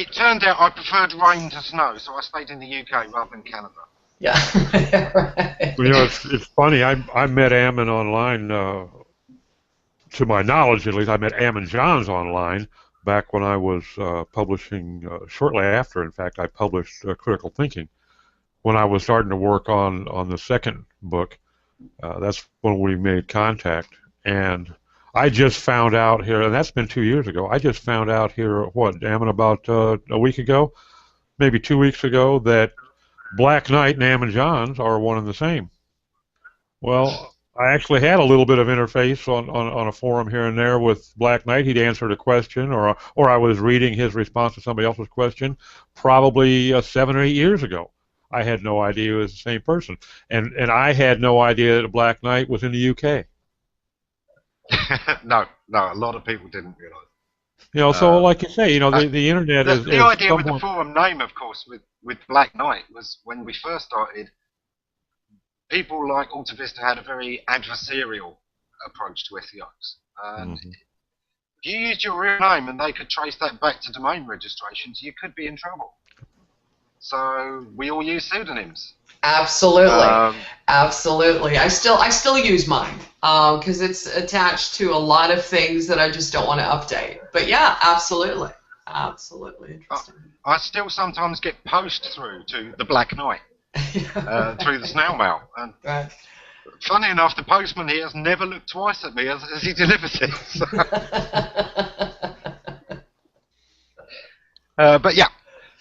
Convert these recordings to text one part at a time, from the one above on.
it turned out I preferred rain to snow, so I stayed in the UK rather than Canada. Yeah. Right. Well, it's funny. I met Ammon online. To my knowledge, at least, I met Ammon Johns online back when I was publishing. Shortly after, in fact, I published Critical Thinking. When I was starting to work on the second book, that's when we made contact. And I just found out here, and that's been 2 years ago. I just found out here, what, Ammon, about a week ago, maybe 2 weeks ago, that Black Knight and Ammon Johns are one and the same. Well, I actually had a little bit of interface on a forum here and there with Black Knight. He'd answered a question, or I was reading his response to somebody else's question, probably 7 or 8 years ago. I had no idea it was the same person, and I had no idea that Black Knight was in the UK. No, a lot of people didn't realise. So like you say, the internet the idea with the somewhat... forum name, of course, with Black Knight was when we first started. People like Alta Vista had a very adversarial approach to SEOs. And if you used your real name and they could trace that back to domain registrations, you could be in trouble. So we all use pseudonyms. Absolutely, absolutely. I still use mine because it's attached to a lot of things that I just don't want to update. But yeah, absolutely, interesting. I still sometimes get post through to the Black Knight. Through the snail mail. And right. Funny enough, the postman here has never looked twice at me as he delivers it. But yeah,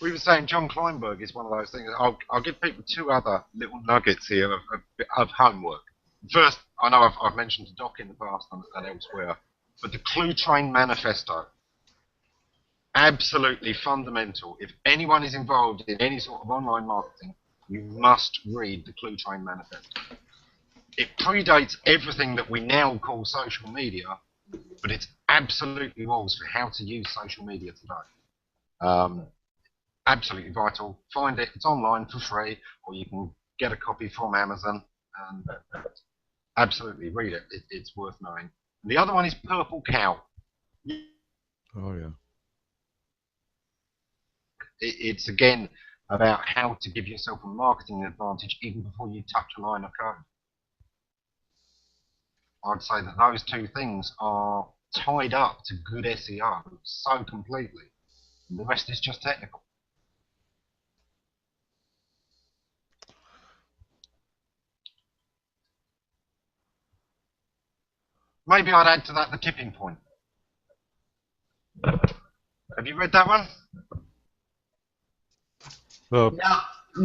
we were saying John Kleinberg is one of those things. I'll give people two other little nuggets here of homework. First, I know I've mentioned to Doc in the past and elsewhere, but the Clue Train Manifesto. Absolutely fundamental. If anyone is involved in any sort of online marketing, you must read the Clue Train Manifesto. It predates everything that we now call social media, but it's absolutely rules for how to use social media today. Absolutely vital. Find it. It's online for free, or you can get a copy from Amazon. And absolutely read it. It's worth knowing. And the other one is Purple Cow. Oh yeah. It's again about how to give yourself a marketing advantage even before you touch a line of code. I'd say that those two things are tied up to good SEO so completely. The rest is just technical. Maybe I'd add to that the tipping point. Have you read that one? No,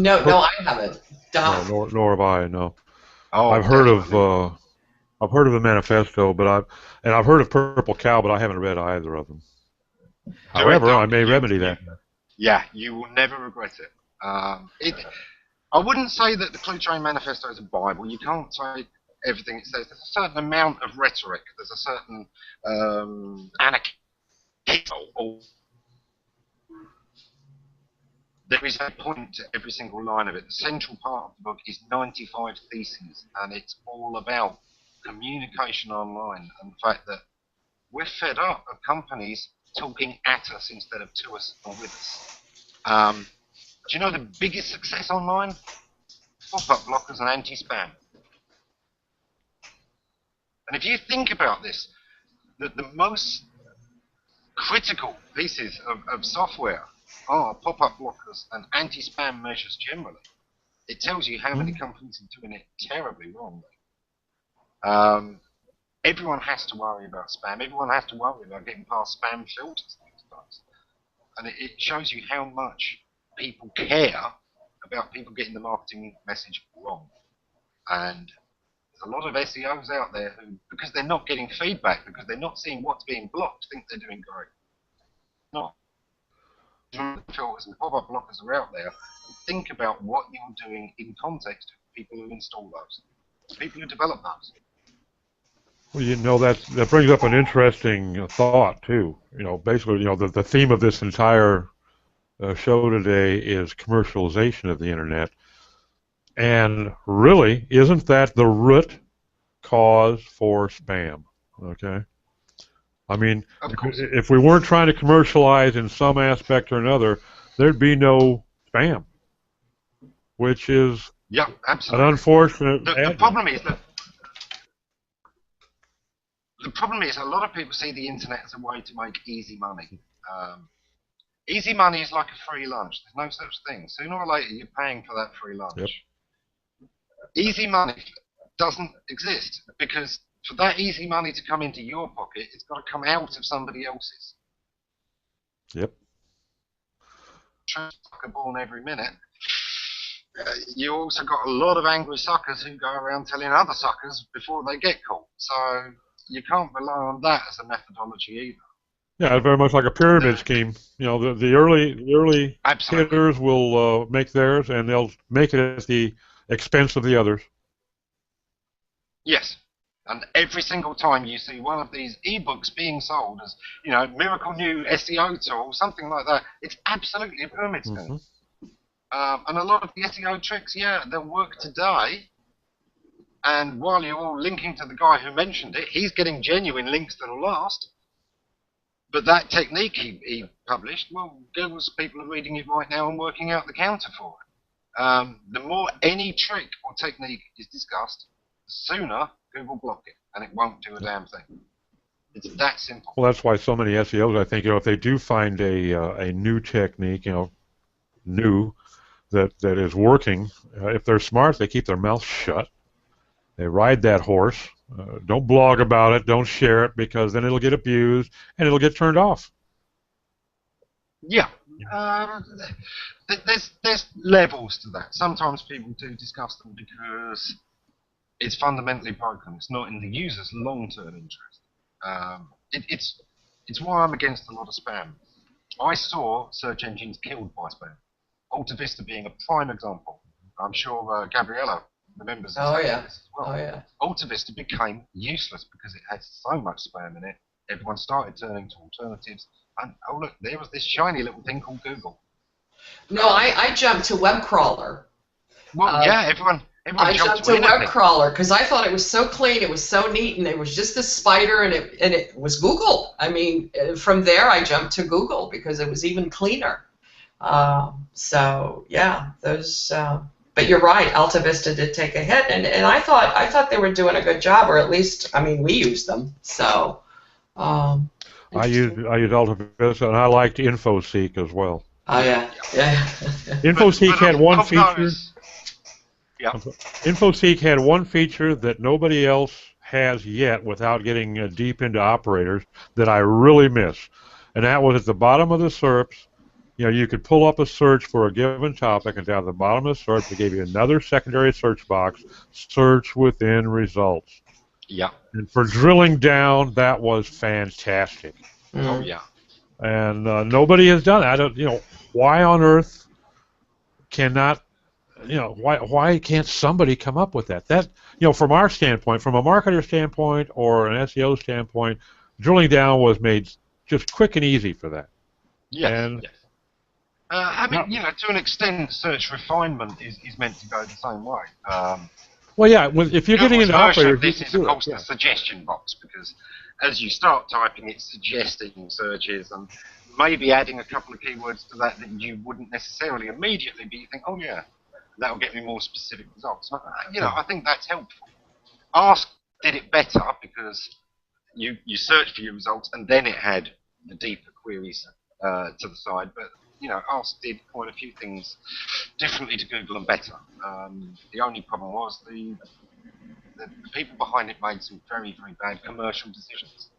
I haven't. No, nor have I. No. Oh, I've heard of the manifesto, but I've heard of Purple Cow, but I haven't read either of them. However, I may remedy that. Yeah, you will never regret it. I wouldn't say that the Clue Train Manifesto is a Bible. You can't say everything it says. There's a certain amount of rhetoric. There's a certain anarchy. There is a point to every single line of it. The central part of the book is 95 theses, and it's all about communication online and the fact that we're fed up of companies talking at us instead of to us or with us. Do you know the biggest success online? Pop-up blockers and anti-spam. And if you think about this, the most critical pieces of software are pop-up blockers and anti-spam measures generally. It tells you how many companies are doing it terribly wrongly. Everyone has to worry about spam. Everyone has to worry about getting past spam filters these days. And it shows you how much people care about people getting the marketing message wrong. And there's a lot of SEOs out there who, because they're not getting feedback, because they're not seeing what's being blocked, think they're doing great. Not. Filters and pop-up blockers are out there. Think about what you're doing in context of people who install those, people who develop those. Well, that brings up an interesting thought too. Basically, the theme of this entire show today is commercialization of the internet, and really, isn't that the root cause for spam? Okay. I mean, Of course. if we weren't trying to commercialize in some aspect or another, there'd be no spam, which is Yeah, an absolutely. unfortunate The advent. problem is that a lot of people see the internet as a way to make easy money. Easy money is like a free lunch. There's no such thing. Sooner or later, you're paying for that free lunch. Yep. Easy money doesn't exist because for that easy money to come into your pocket, it's got to come out of somebody else's. Yep. Sucker born every minute. You also got a lot of angry suckers who go around telling other suckers before they get caught. So you can't rely on that as a methodology either. Yeah, it's very much like a pyramid scheme. You know, the early Absolutely. hitters will make theirs, and they'll make it at the expense of the others. Yes. And every single time you see one of these ebooks being sold as, miracle new SEO tool, something like that, it's absolutely a pyramid scheme. And a lot of the SEO tricks, they'll work today. And while you're all linking to the guy who mentioned it, he's getting genuine links that'll last. But that technique he published, well, Google's people are reading it right now and working out the counter for it. The more any trick or technique is discussed, the sooner Google block it, and it won't do a damn thing. It's that simple. Well, that's why so many SEOs, I think, if they do find a new technique, new that is working, if they're smart, they keep their mouth shut. They ride that horse. Don't blog about it. Don't share it, because then it'll get abused and it'll get turned off. Yeah. There's levels to that. Sometimes people do discuss them because it's fundamentally broken. It's not in the user's long-term interest. It's why I'm against a lot of spam. I saw search engines killed by spam. Alta Vista being a prime example. I'm sure Gabriella remembers this as well. Oh, yeah. Alta Vista became useless because it had so much spam in it. Everyone started turning to alternatives. And, oh, look, there was this shiny little thing called Google. No, I jumped to web crawler. Well, everyone I jumped to web crawler because I thought it was so clean, it was so neat, and it was just a spider, and it was Google. I mean, from there I jumped to Google because it was even cleaner. So yeah, those. But you're right, Alta Vista did take a hit, and I thought they were doing a good job, or at least, I mean, we used them. So. I used Alta Vista, and I liked InfoSeek as well. Oh yeah. InfoSeek had one feature. Yeah. InfoSeek had one feature that nobody else has yet, without getting deep into operators, that I really miss, and that was at the bottom of the SERPs. You could pull up a search for a given topic, and down at the bottom of the search, it gave you another secondary search box, search within results. Yeah. And for drilling down, that was fantastic. Oh yeah. And nobody has done that. Why on earth cannot, why can't somebody come up with that? That, from our standpoint, from a marketer standpoint or an SEO standpoint, drilling down was made just quick and easy for that. Yes. Yes. To an extent, search refinement is meant to go the same way. Well, yeah, if you're getting into operators, this is, of course, the suggestion box, because as you start typing, it's suggesting searches and maybe adding a couple of keywords to that you wouldn't necessarily immediately, but you think, oh yeah, that'll get me more specific results. I think that's helpful. Ask did it better because you searched for your results and then it had the deeper queries to the side, but Ask did quite a few things differently to Google and better. The only problem was the people behind it made some very, very bad commercial decisions.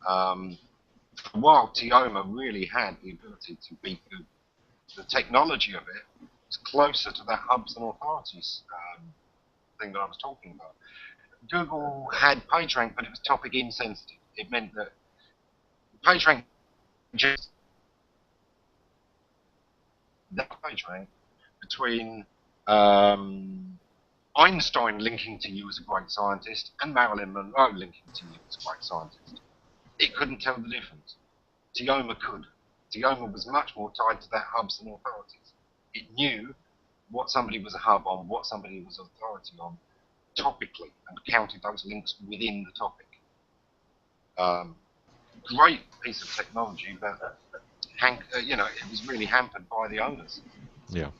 For a while, Tioma really had the ability to beat Google. The technology of it was closer to that hubs and authorities thing that I was talking about. Google had PageRank, but it was topic insensitive. It meant that PageRank just that PageRank between Einstein linking to you as a great scientist and Marilyn Monroe linking to you as a great scientist. It couldn't tell the difference. Tioma could. Tioma was much more tied to that hubs and authorities. It knew what somebody was a hub on, what somebody was an authority on, topically, and counted those links within the topic. great piece of technology, but it was really hampered by the owners. Yeah.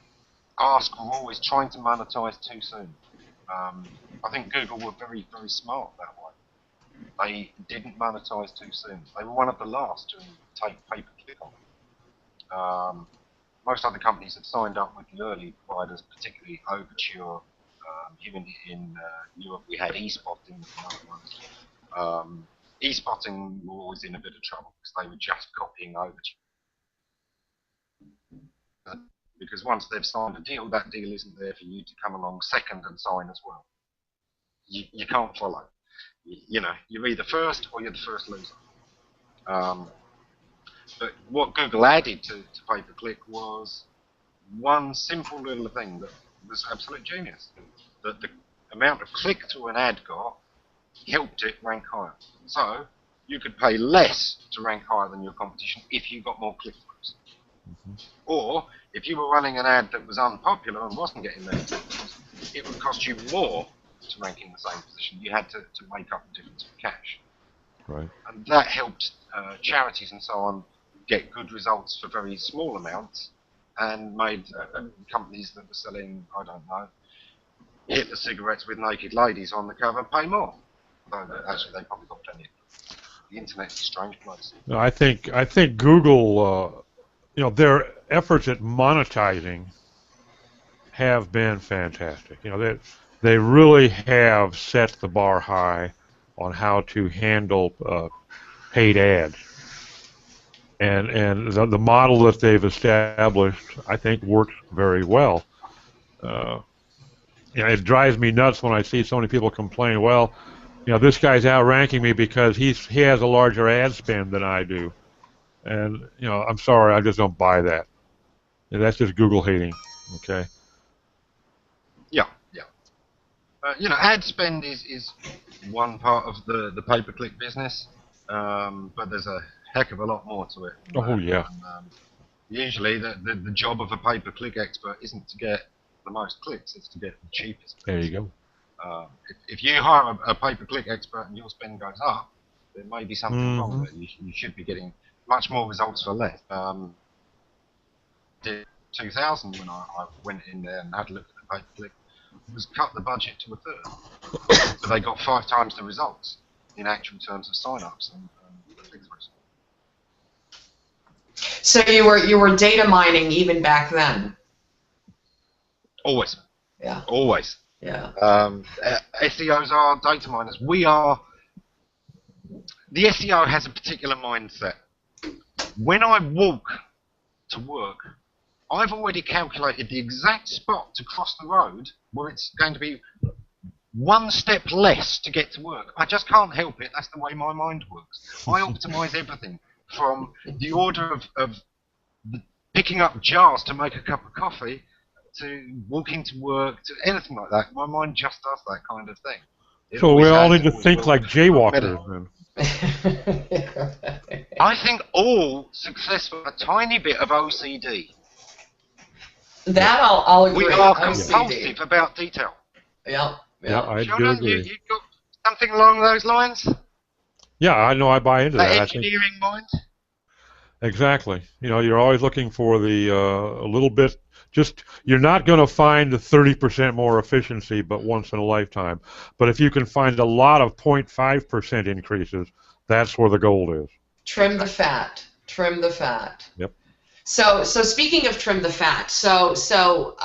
Ask were always trying to monetize too soon. I think Google were very, very smart that way. They didn't monetize too soon. They were one of the last to take pay-per-click on. Most other companies have signed up with the early providers, particularly Overture. Even in Europe, we had eSpotting. eSpotting were always in a bit of trouble because they were just copying Overture. Because once they've signed a deal, that deal isn't there for you to come along second and sign as well. You can't follow. You're either first or you're the first loser. But what Google added to pay-per-click was one simple little thing that was absolute genius. That the amount of click to an ad got helped it rank higher. So you could pay less to rank higher than your competition if you got more click-throughs. Or if you were running an ad that was unpopular and wasn't getting many click-throughs, it would cost you more to rank in the same position. You had to make up the difference of cash. Right. And that helped charities and so on get good results for very small amounts, and made companies that were selling, I don't know, Hitler cigarettes with naked ladies on the cover pay more. So actually, they probably got plenty. The internet's a strange place. No, I think Google, their efforts at monetizing have been fantastic. They really have set the bar high on how to handle paid ads. And the model that they've established, I think, works very well. It drives me nuts when I see so many people complain, well, this guy's outranking me because he has a larger ad spend than I do. And, I'm sorry, I just don't buy that. That's just Google hating, okay? Yeah. Ad spend is one part of the pay-per-click business, but there's a heck of a lot more to it. Oh, yeah. And, usually, the job of a pay-per-click expert isn't to get the most clicks, it's to get the cheapest clicks. There you go. If you hire a pay-per-click expert and your spend goes up, there may be something wrong there. You should be getting much more results for less. In 2000, when I went in there and had a look at the pay-per-click, was cut the budget to a third. But they got 5 times the results in actual terms of sign-ups and click-throughs. So you were data mining even back then? Always. Yeah. Always. Yeah. SEOs are data miners. The SEO has a particular mindset. When I walk to work, I've already calculated the exact spot to cross the road where it's going to be one step less to get to work. I just can't help it. That's the way my mind works. I optimize everything from the order of picking up jars to make a cup of coffee to walking to work to anything like that. My mind just does that kind of thing. So we all need to think like jaywalkers then. I think all successful a tiny bit of OCD. That I'll agree. We are OCD. compulsive about detail. Yeah. Yeah, I do Sheldon, agree. you got something along those lines? Yeah, I know. I buy into that. Engineering mind? Exactly. You're always looking for the a little bit. You're not going to find the 30% more efficiency, but once in a lifetime. But if you can find a lot of 0.5% increases, that's where the gold is. Trim the fat. Trim the fat. Yep. So speaking of trim the fat, so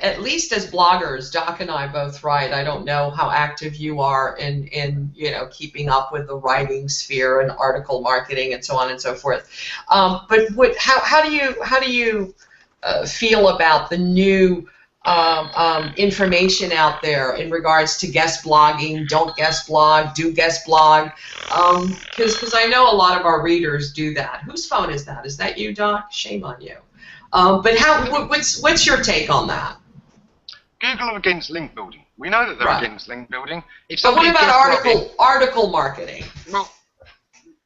at least as bloggers, Doc and I both write. I don't know how active you are in keeping up with the writing sphere and article marketing and so on and so forth. But how do you feel about the new information out there in regards to guest blogging? Don't guest blog, do guest blog, because I know a lot of our readers do that. Whose phone is that? Is that you, Doc? Shame on you. But what's your take on that? Google are against link building. We know that they're against link building. But what about article marketing? Well,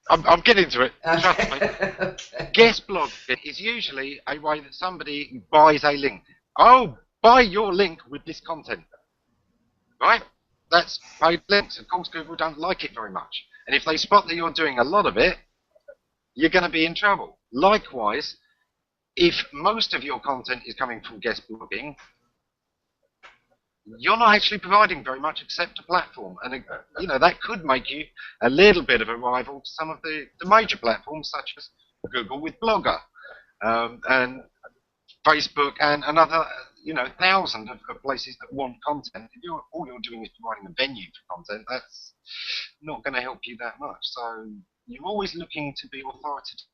I'm getting to it. Trust me. Okay. Guest blog is usually a way that somebody buys a link. Oh, buy your link with this content. Right? That's paid links. Of course, Google don't like it very much. And if they spot that you're doing a lot of it, you're going to be in trouble. Likewise, if most of your content is coming from guest blogging, you're not actually providing very much except a platform. And, you know, that could make you a little bit of a rival to some of the major platforms, such as Google with Blogger, and Facebook, and another, you know, thousand of places that want content. If all you're doing is providing a venue for content, that's not going to help you that much. So you're always looking to be authoritative